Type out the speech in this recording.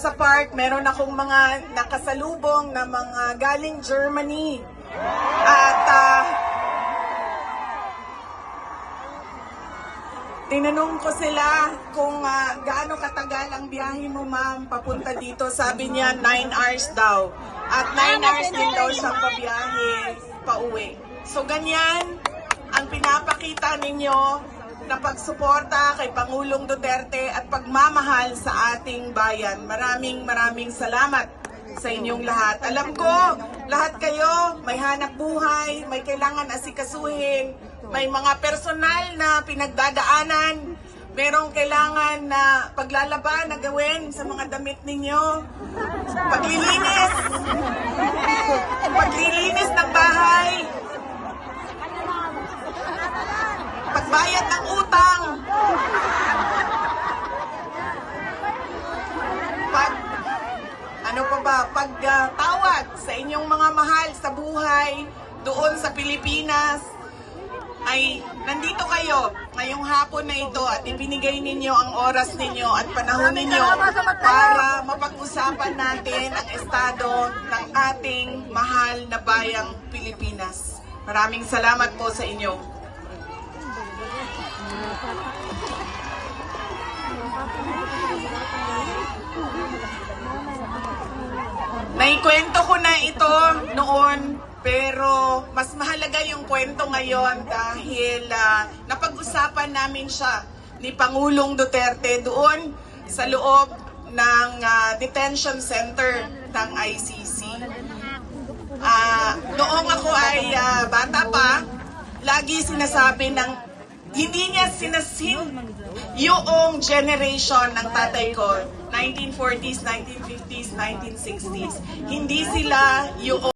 Sa park, meron akong mga nakasalubong na mga galing Germany. At tinanong ko sila kung gaano katagal ang biyahe mo, ma'am, papunta dito. Sabi niya 9 hours daw. At 9 hours din daw siyang pabiyahe pauwi. So ganyan ang pinapakita ninyo na pagsuporta kay Pangulong Duterte at pagmamahal sa ating bayan. Maraming salamat sa inyong lahat. Alam ko, lahat kayo may hanap buhay, may kailangan asikasuhin, may mga personal na pinagdadaanan, merong kailangan na paglalaban na gawin sa mga damit ninyo, paglilinis ng bahay, pagbayad ng utang, pagtawad sa inyong mga mahal sa buhay doon sa Pilipinas, ay nandito kayo ngayong hapon na ito at ibinigay ninyo ang oras ninyo at panahon ninyo para mapag-usapan natin ang estado ng ating mahal na bayang Pilipinas. Maraming salamat po sa inyo. Naikwento ko na ito noon, pero mas mahalaga yung kwento ngayon dahil napag-usapan namin siya ni Pangulong Duterte doon sa loob ng detention center ng ICC. Noong ako ay bata pa, lagi sinasabi ng hindi niya sinasin yung generation ng tatay ko, 1940s, 1950s, 1960s. Hindi sila yung